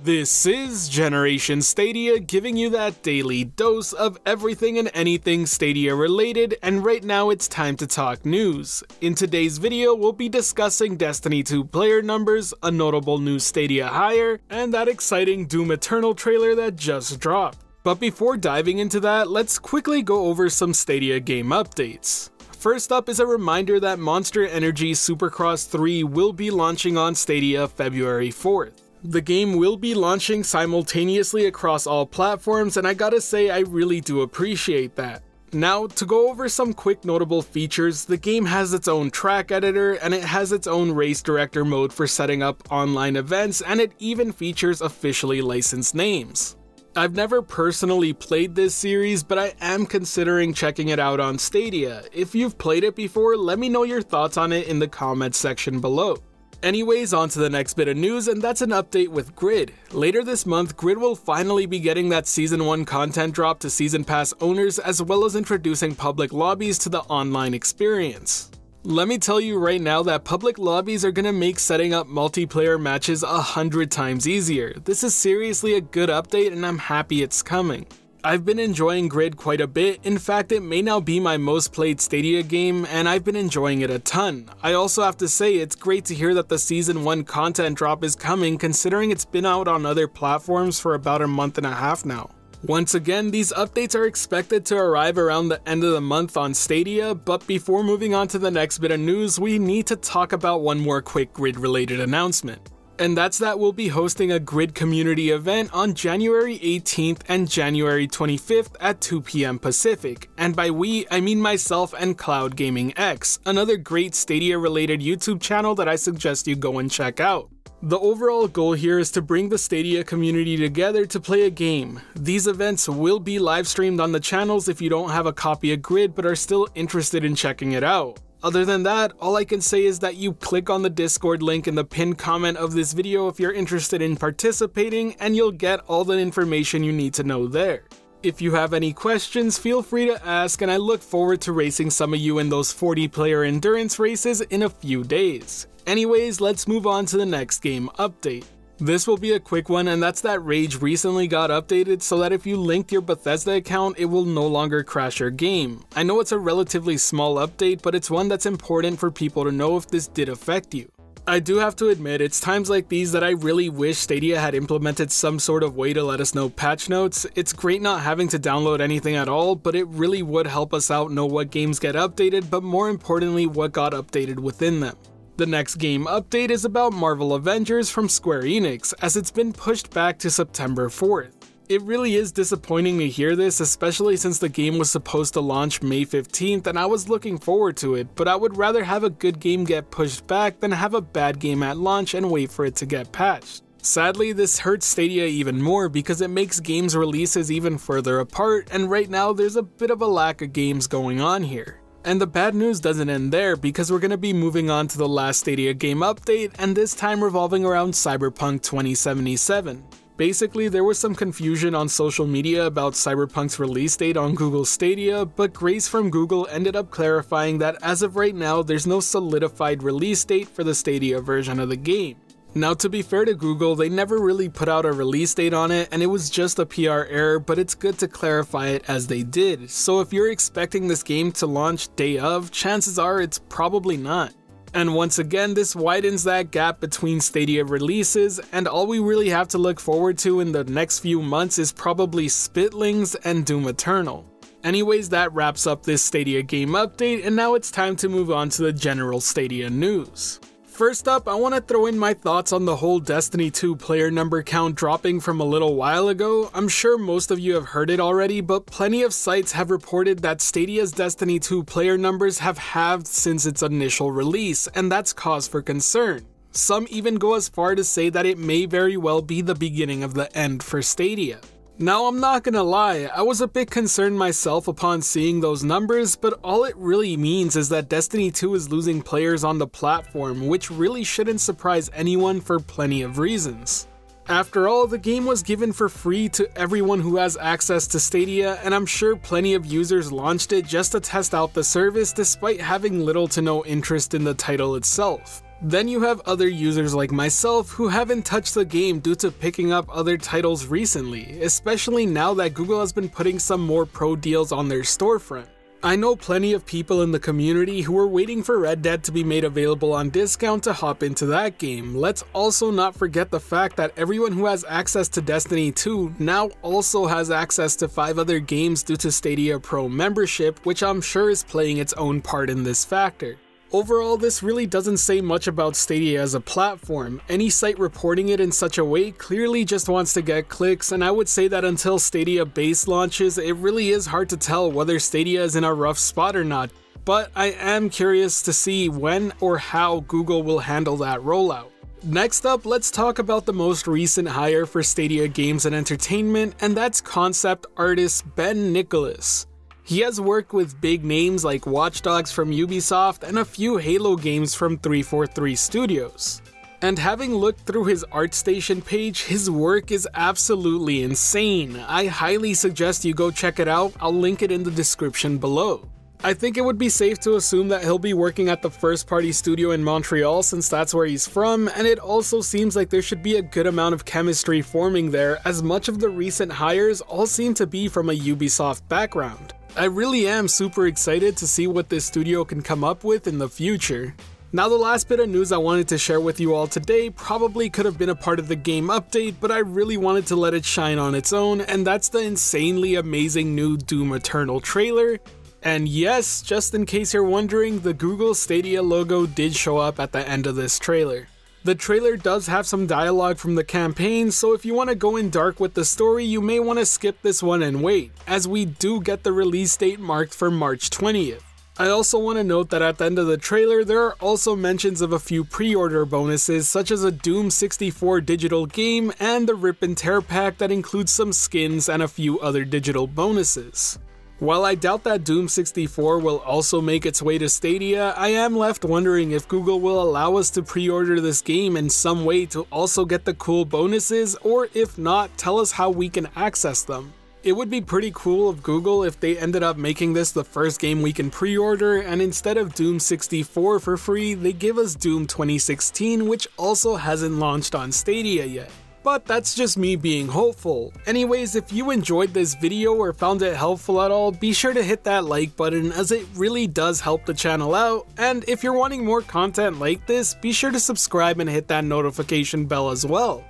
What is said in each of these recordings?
This is Generation Stadia, giving you that daily dose of everything and anything Stadia related, and right now it's time to talk news. In today's video, we'll be discussing Destiny 2 player numbers, a notable new Stadia hire, and that exciting Doom Eternal trailer that just dropped. But before diving into that, let's quickly go over some Stadia game updates. First up is a reminder that Monster Energy Supercross 3 will be launching on Stadia February 4th. The game will be launching simultaneously across all platforms, and I gotta say I really do appreciate that. Now, to go over some quick notable features, the game has its own track editor, and it has its own race director mode for setting up online events, and it even features officially licensed names. I've never personally played this series, but I am considering checking it out on Stadia. If you've played it before, let me know your thoughts on it in the comments section below. Anyways, on to the next bit of news, and that's an update with Gird. Later this month, Gird will finally be getting that Season 1 content drop to Season Pass owners, as well as introducing public lobbies to the online experience. Let me tell you right now that public lobbies are gonna make setting up multiplayer matches 100 times easier. This is seriously a good update, and I'm happy it's coming. I've been enjoying Gird quite a bit. In fact, it may now be my most played Stadia game, and I've been enjoying it a ton. I also have to say it's great to hear that the Season 1 content drop is coming, considering it's been out on other platforms for about a month and a half now. Once again, these updates are expected to arrive around the end of the month on Stadia, but before moving on to the next bit of news, we need to talk about one more quick Gird related announcement. And that's that we'll be hosting a Gird community event on January 18th and January 25th at 2 PM Pacific. And by we, I mean myself and Cloud Gaming X, another great Stadia related YouTube channel that I suggest you go and check out. The overall goal here is to bring the Stadia community together to play a game. These events will be live streamed on the channels if you don't have a copy of Gird but are still interested in checking it out. Other than that, all I can say is that you click on the Discord link in the pinned comment of this video if you're interested in participating, and you'll get all the information you need to know there. If you have any questions, feel free to ask, and I look forward to racing some of you in those 40-player endurance races in a few days. Anyways, let's move on to the next game update. This will be a quick one, and that's that Rage recently got updated so that if you linked your Bethesda account, it will no longer crash your game. I know it's a relatively small update, but it's one that's important for people to know if this did affect you. I do have to admit, it's times like these that I really wish Stadia had implemented some sort of way to let us know patch notes. It's great not having to download anything at all, but it really would help us out know what games get updated, but more importantly, what got updated within them. The next game update is about Marvel Avengers from Square Enix, as it's been pushed back to September 4th. It really is disappointing to hear this, especially since the game was supposed to launch May 15th and I was looking forward to it, but I would rather have a good game get pushed back than have a bad game at launch and wait for it to get patched. Sadly, this hurts Stadia even more because it makes games releases even further apart, and right now there's a bit of a lack of games going on here. And the bad news doesn't end there, because we're going to be moving on to the last Stadia game update, and this time revolving around Cyberpunk 2077. Basically, there was some confusion on social media about Cyberpunk's release date on Google Stadia, but Grace from Google ended up clarifying that as of right now, there's no solidified release date for the Stadia version of the game. Now, to be fair to Google, they never really put out a release date on it, and it was just a PR error, but it's good to clarify it as they did. So if you're expecting this game to launch day of, chances are it's probably not. And once again, this widens that gap between Stadia releases, and all we really have to look forward to in the next few months is probably Spitlings and Doom Eternal. Anyways, that wraps up this Stadia game update, and now it's time to move on to the general Stadia news. First up, I want to throw in my thoughts on the whole Destiny 2 player number count dropping from a little while ago. I'm sure most of you have heard it already, but plenty of sites have reported that Stadia's Destiny 2 player numbers have halved since its initial release, and that's cause for concern. Some even go as far to say that it may very well be the beginning of the end for Stadia. Now, I'm not gonna lie, I was a bit concerned myself upon seeing those numbers, but all it really means is that Destiny 2 is losing players on the platform, which really shouldn't surprise anyone for plenty of reasons. After all, the game was given for free to everyone who has access to Stadia, and I'm sure plenty of users launched it just to test out the service despite having little to no interest in the title itself. Then you have other users like myself who haven't touched the game due to picking up other titles recently, especially now that Google has been putting some more pro deals on their storefront. I know plenty of people in the community who are waiting for Red Dead to be made available on discount to hop into that game. Let's also not forget the fact that everyone who has access to Destiny 2 now also has access to 5 other games due to Stadia Pro membership, which I'm sure is playing its own part in this factor. Overall, this really doesn't say much about Stadia as a platform. Any site reporting it in such a way clearly just wants to get clicks, and I would say that until Stadia base launches, it really is hard to tell whether Stadia is in a rough spot or not. But I am curious to see when or how Google will handle that rollout. Next up, let's talk about the most recent hire for Stadia Games and Entertainment, and that's concept artist Ben Nicholas. He has worked with big names like Watch Dogs from Ubisoft and a few Halo games from 343 Studios. And having looked through his ArtStation page, his work is absolutely insane. I highly suggest you go check it out. I'll link it in the description below. I think it would be safe to assume that he'll be working at the first party studio in Montreal since that's where he's from, and it also seems like there should be a good amount of chemistry forming there, as much of the recent hires all seem to be from a Ubisoft background. I really am super excited to see what this studio can come up with in the future. Now, the last bit of news I wanted to share with you all today probably could have been a part of the game update, but I really wanted to let it shine on its own, and that's the insanely amazing new Doom Eternal trailer. And yes, just in case you're wondering, the Google Stadia logo did show up at the end of this trailer. The trailer does have some dialogue from the campaign, so if you want to go in dark with the story, you may want to skip this one and wait, as we do get the release date marked for March 20th. I also want to note that at the end of the trailer, there are also mentions of a few pre-order bonuses, such as a Doom 64 digital game and the Rip and Tear pack that includes some skins and a few other digital bonuses. While I doubt that Doom 64 will also make its way to Stadia, I am left wondering if Google will allow us to pre-order this game in some way to also get the cool bonuses, or if not, tell us how we can access them. It would be pretty cool of Google if they ended up making this the first game we can pre-order, and instead of Doom 64 for free, they give us Doom 2016, which also hasn't launched on Stadia yet. But that's just me being hopeful. Anyways, if you enjoyed this video or found it helpful at all, be sure to hit that like button, as it really does help the channel out. And if you're wanting more content like this, be sure to subscribe and hit that notification bell as well.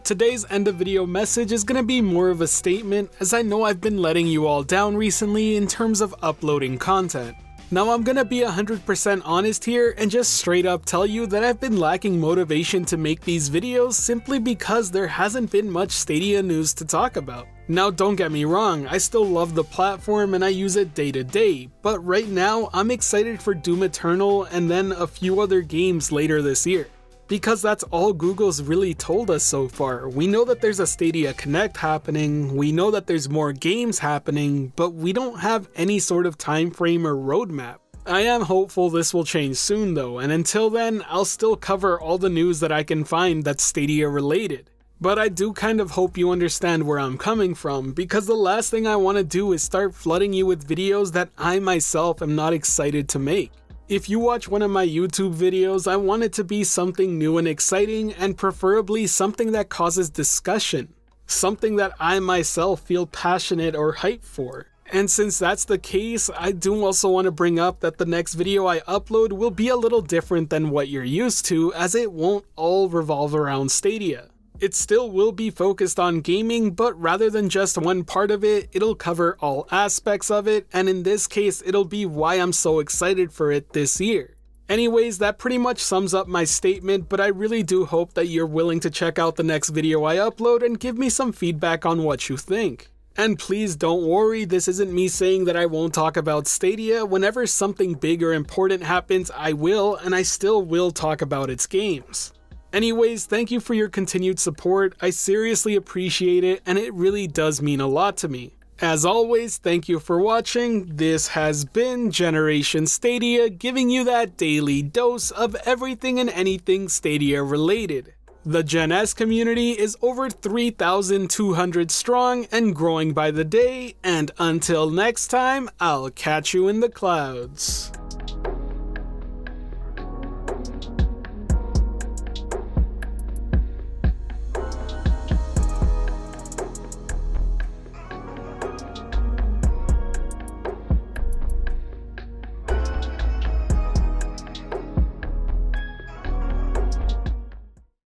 Today's end of video message is going to be more of a statement, as I know I've been letting you all down recently in terms of uploading content. Now, I'm gonna be 100% honest here and just straight up tell you that I've been lacking motivation to make these videos simply because there hasn't been much Stadia news to talk about. Now, don't get me wrong, I still love the platform and I use it day to day, but right now I'm excited for Doom Eternal and then a few other games later this year. Because that's all Google's really told us so far. We know that there's a Stadia Connect happening, we know that there's more games happening, but we don't have any sort of time frame or roadmap. I am hopeful this will change soon though, and until then, I'll still cover all the news that I can find that's Stadia related. But I do kind of hope you understand where I'm coming from, because the last thing I want to do is start flooding you with videos that I myself am not excited to make. If you watch one of my YouTube videos, I want it to be something new and exciting, and preferably something that causes discussion. Something that I myself feel passionate or hyped for. And since that's the case, I do also want to bring up that the next video I upload will be a little different than what you're used to, as it won't all revolve around Stadia. It still will be focused on gaming, but rather than just one part of it, it'll cover all aspects of it, and in this case, it'll be why I'm so excited for it this year. Anyways, that pretty much sums up my statement, but I really do hope that you're willing to check out the next video I upload and give me some feedback on what you think. And please don't worry, this isn't me saying that I won't talk about Stadia. Whenever something big or important happens, I will, and I still will talk about its games. Anyways, thank you for your continued support. I seriously appreciate it, and it really does mean a lot to me. As always, thank you for watching. This has been Generation Stadia, giving you that daily dose of everything and anything Stadia related. The Gen S community is over 3,200 strong and growing by the day, and until next time, I'll catch you in the clouds.